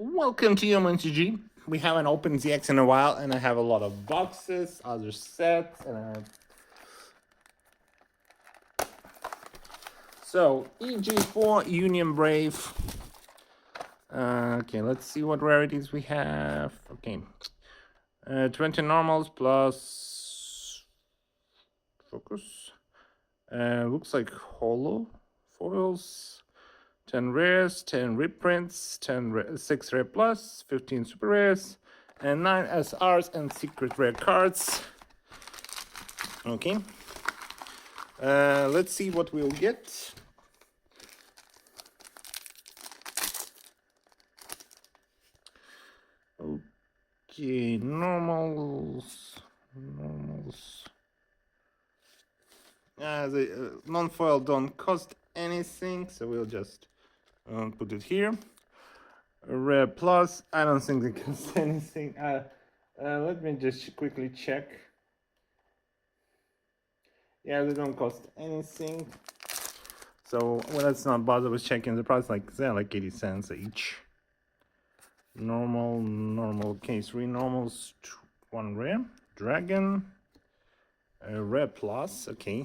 Welcome to UMNTG. We haven't opened ZX in a while, and I have a lot of boxes, other sets, and I have... So, Ig4 Union Brave. Okay, let's see what rarities we have. Okay, 20 normals plus focus. Looks like holo foils. 10 rares, 10 reprints, 6 rare plus, 15 super rares, and 9 SRs and secret rare cards. Okay. Let's see what we'll get. Okay, normals. The non-foil don't cost anything, so we'll just put it here. Rare plus, I don't think they cost anything. Let me just quickly check. Yeah, they don't cost anything. So well, let's not bother with checking the price. Like they're like 80 cents each. Normal. Okay, 3 normals, 1 rare. Dragon. Rare plus. Okay.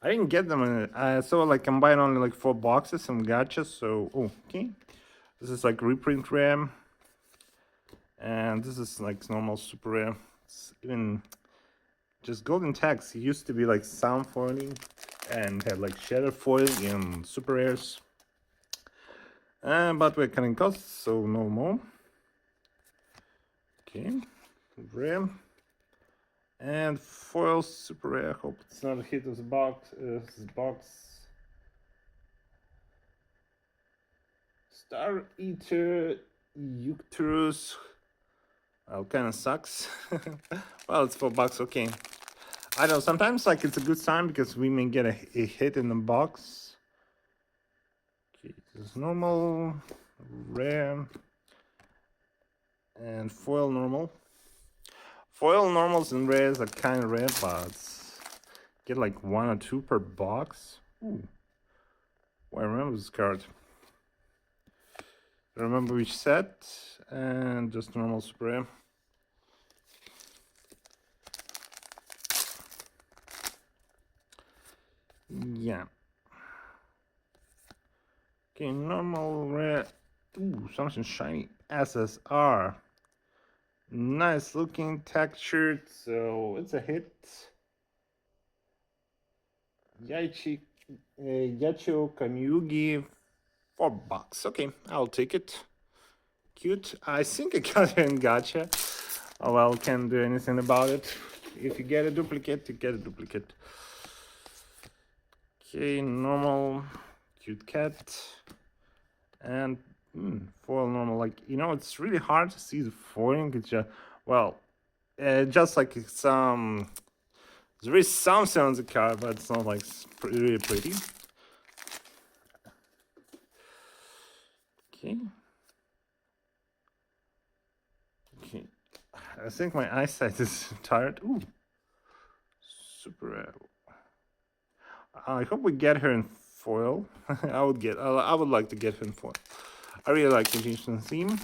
I didn't get them. I saw like combined only like 4 boxes and gotcha. So okay. This is like reprint rare. And this is like normal super rare. It's even just golden tags used to be like sound foiling and had like shadow foil in super rares. But we're cutting costs, so no more. Okay, rare. And foil super rare. Hope it's not a hit of the box. Star Eater Eucterus. Well, kind of sucks. Well, it's $4. Okay. I know sometimes like it's a good sign because we may get a hit in the box. Okay, this is normal, rare, and foil normal. Foil normals and rares are kind of rare, but get like 1 or 2 per box. Ooh. Well, I remember this card. I remember which set, and just normal super rare. Yeah. Okay, normal rare. Ooh, something shiny. SSR. Nice looking textured, so it's a hit. Yacho Kamiyugi, $4. Okay, I'll take it. Cute. I think I got it in gotcha. Oh well, can't do anything about it. If you get a duplicate, you get a duplicate. Okay, normal, cute cat, and foil normal. Like, you know, it's really hard to see the foiling. It's just, well, just like some, there is something on the card, but it's not like really pretty. Okay. Okay. I think my eyesight is tired. Ooh. Super rare. I hope we get her in foil. I would like to get her in foil. I really like the Egyptian theme.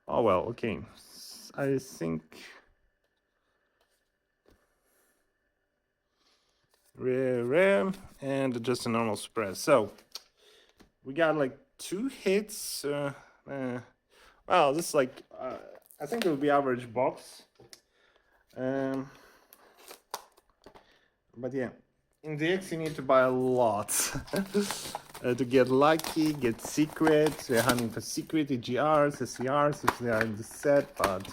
Oh well, okay. I think rare, and just a normal spread. So we got like 2 hits. Well, this is like I think it will be average box. But yeah, in the X you need to buy a lot to get lucky, get secrets. We're hunting for secret EGRs, SCRs if they are in the set, but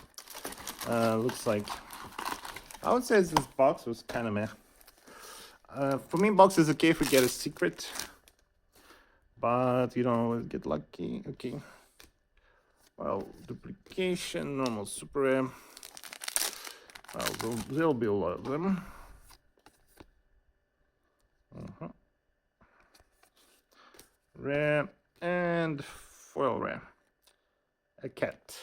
looks like I would say this box was kind of meh. For me, box is okay if we get a secret, but you don't always get lucky. Okay. Well, duplication, normal super rare. Well, there'll be a lot of them. Rare and foil rare. A cat.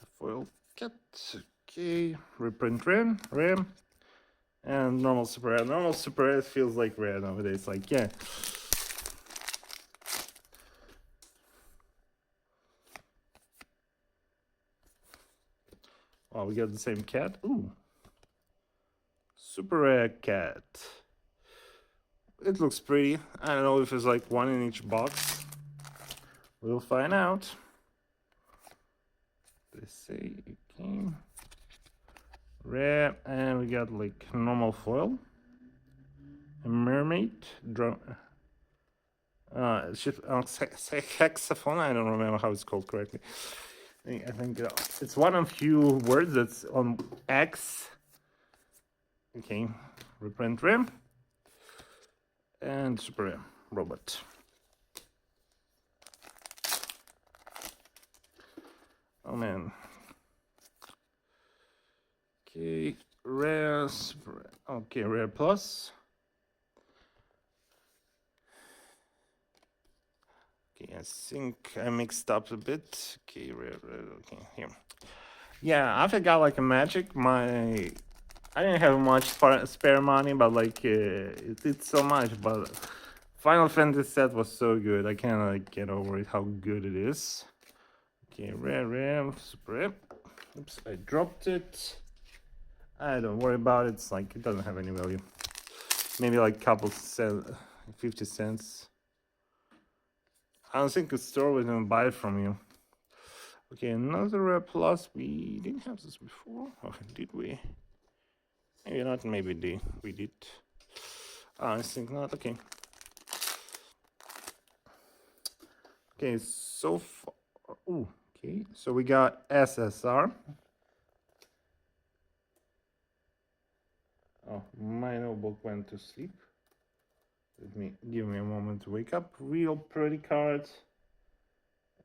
A foil cat. Okay. Reprint rare. And normal super rare. Normal super rare feels like rare nowadays. Like, yeah. Oh, we got the same cat. Ooh. Super rare cat. It looks pretty. I don't know if it's like one in each box. We'll find out. They say it came rare, and we got like normal foil, a mermaid, hexaphone. I don't remember how it's called correctly. I think it's one of few words that's on X. Okay, reprint rim and super rare robot. Oh man. Okay, rare, super, okay, rare plus. Okay, I think I mixed up a bit. Okay, rare, okay, here. Yeah, after I got like a magic, I didn't have much spare money, but like it did so much. But Final Fantasy set was so good. I can't like get over it how good it is. Okay, rare, super rare. Oops, I dropped it. I don't worry about it. It's like it doesn't have any value. Maybe like couple cents, 50 cents. I don't think the store would even buy it from you. Okay, another rare plus. We didn't have this before. Oh, did we? Maybe not. Maybe we did. I think not. Okay. Okay, so far. Ooh, okay, so we got SSR. Oh, my notebook went to sleep. Give me a moment to wake up. Real pretty card.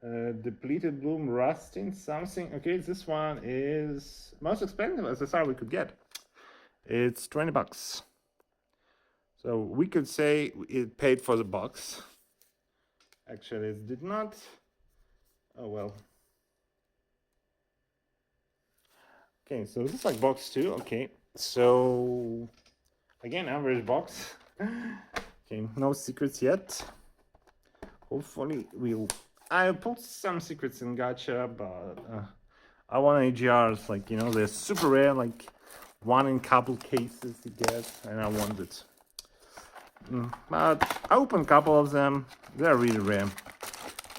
Depleted bloom, rusting, something. Okay, this one is most expensive SSR we could get. It's 20 bucks. So we could say it paid for the box. Actually, it did not. Oh well. Okay, so this is like box 2. Okay, so again, average box. Okay, no secrets yet. Hopefully we'll. I put some secrets in gacha, but I want AGRs, like, you know, they're super rare, like one in couple cases to get, and I want it. But I opened a couple of them. They're really rare.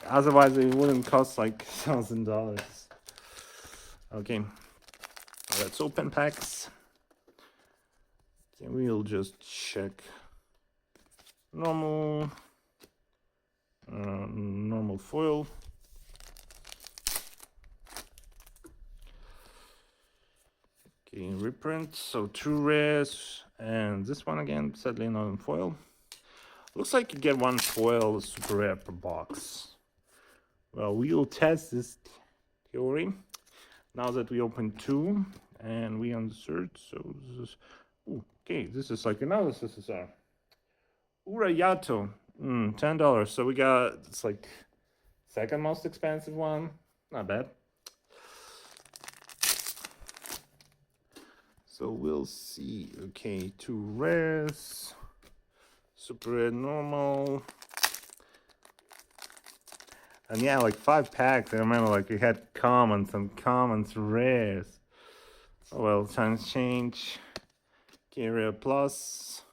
Otherwise, it wouldn't cost like $1,000. Okay, let's open packs. Okay, we'll just check normal foil. Okay, reprint, so 2 rares, and this one again, sadly not in foil. Looks like you get 1 foil super rare per box. Well, we'll test this theory now that we open 2 and we on the third. So this is, ooh, okay, this is like another SSR. Urayato, $10. So we got, it's like second most expensive one. Not bad. So we'll see. Okay, 2 rares, super rare, normal, and yeah, like 5 packs. I remember like we had commons and commons, rares. Oh well, times change. Okay, rare plus.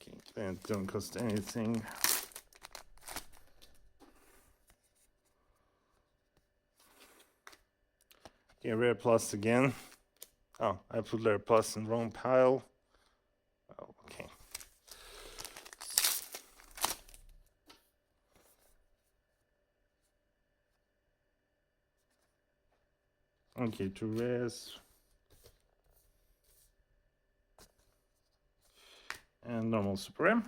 Okay, that don't cost anything. Okay, rare plus again. Oh, I put rare plus in wrong pile. Oh, okay. Okay, 2 rares. And normal super rare.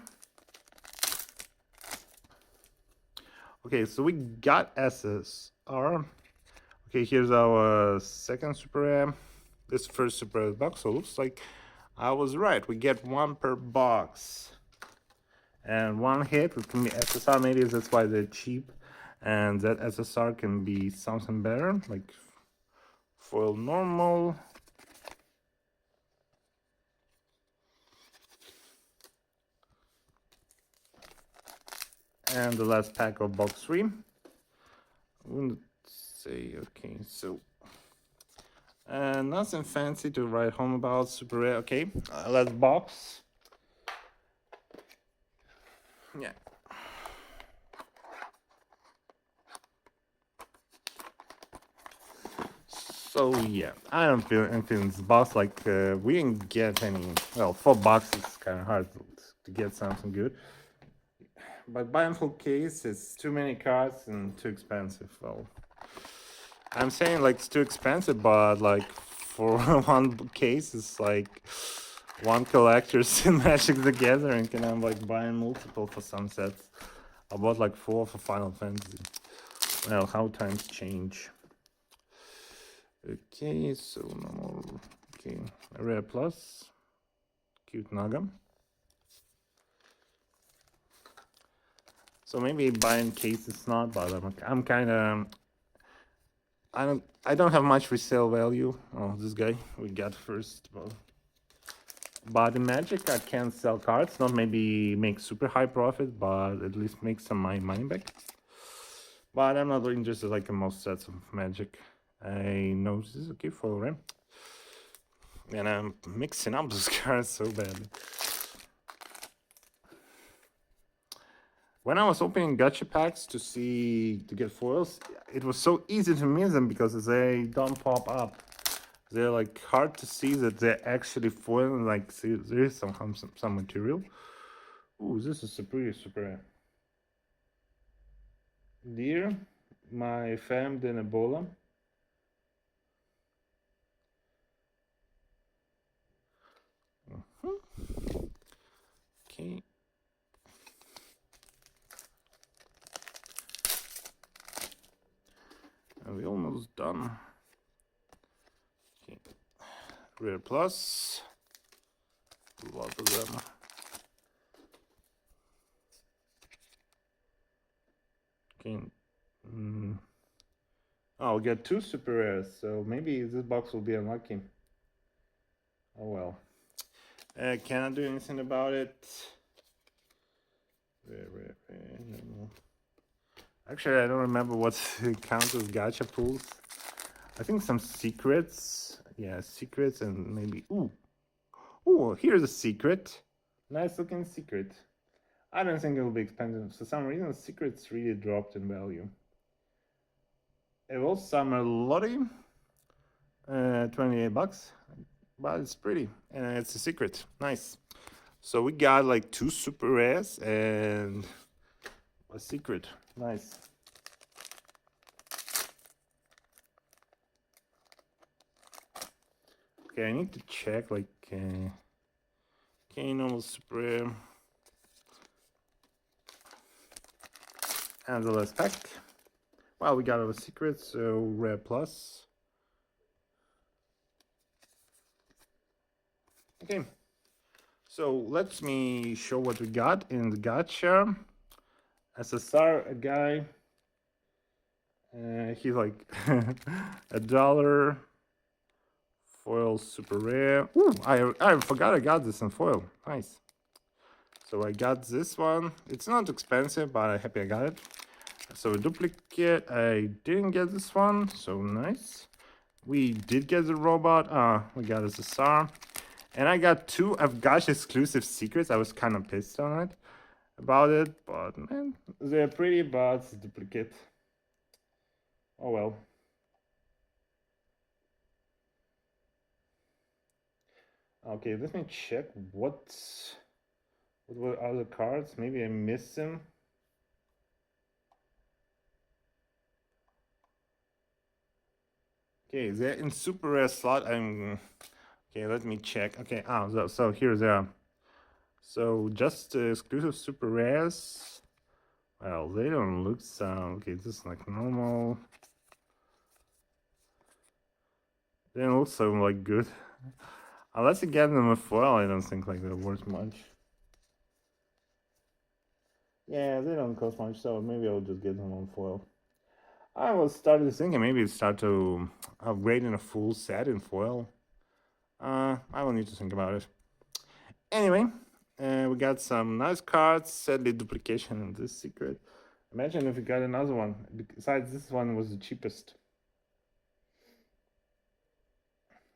Okay, so we got SSR. Okay, here's our second super rare. This first super rare box, so it looks like I was right. We get 1 per box. And 1 hit, it can be SSR, maybe that's why they're cheap. And that SSR can be something better, like foil normal. And the last pack of box 3. I wouldn't say, okay, so nothing fancy to write home about, super rare. Okay, last box. Yeah. So yeah, I don't feel anything this box, like we didn't get any, well, 4 boxes is kind of hard to get something good. But buying full case, it's too many cards and too expensive. Well, I'm saying like it's too expensive, but like for one case, it's like one collector's Magic the Gathering, and I'm like buying multiple for some sets. I bought like 4 for Final Fantasy. Well, how times change. Okay, so no more. Okay, Rare Plus, cute Naga. So maybe buying case is not, but I'm kind of. I don't have much resale value. Oh, this guy we got first. Well, but in Magic, I can sell cards, not maybe make super high profit, but at least make some money back. But I'm not interested like in most sets of Magic. I know this is okay for RAM. And I'm mixing up those cards so badly. When I was opening gacha packs to get foils, it was so easy to miss them because they don't pop up. They're like hard to see that they're actually foil, and like see, there is some material. Ooh, this is super rare. Dear, my fam de Ebola. Okay. And we're almost done. Okay. Rare Plus. A lot of them. Okay. Oh, we got 2 super rares, so maybe this box will be unlucky. Oh well. Cannot do anything about it. Rare. No. Actually, I don't remember what counts as gacha pools. I think some secrets. Yeah, secrets and maybe... Ooh, here's a secret. Nice looking secret. I don't think it will be expensive. For some reason, secrets really dropped in value. Evolve Summer Lottie. 28 bucks. But it's pretty. And it's a secret. Nice. So we got like 2 super rares and a secret. Nice. Okay, I need to check like normal super rare. And the last pack. Well, we got our secret, so Rare Plus. Okay, so let me show what we got in the gacha. SSR, a guy. He's like $1. Foil super rare. Ooh, I forgot I got this in foil. Nice. So I got this one. It's not expensive, but I'm happy I got it. So a duplicate. I didn't get this one, so nice. We did get the robot. We got a SSR. And I got 2 Afghash exclusive secrets. I was kind of pissed on it about it, but man, they're pretty, but it's a duplicate. Oh well. Okay, let me check what were other cards. Maybe I missed them. Okay, they're in super rare slot. Okay, let me check. Okay, so here they are. So just exclusive super rares. Well, they don't look so. Okay, this is like normal. They don't look so like good. Unless you get them with foil, I don't think like they're worth much. Yeah, they don't cost much, so maybe I'll just get them on foil. I was started thinking maybe start to upgrade in a full set in foil. I will need to think about it. Anyway, We got some nice cards. Sadly, duplication in this secret. Imagine if we got another one. Besides, this one was the cheapest.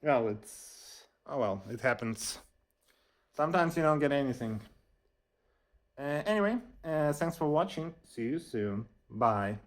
Well, it happens. Sometimes you don't get anything. Anyway, thanks for watching. See you soon. Bye.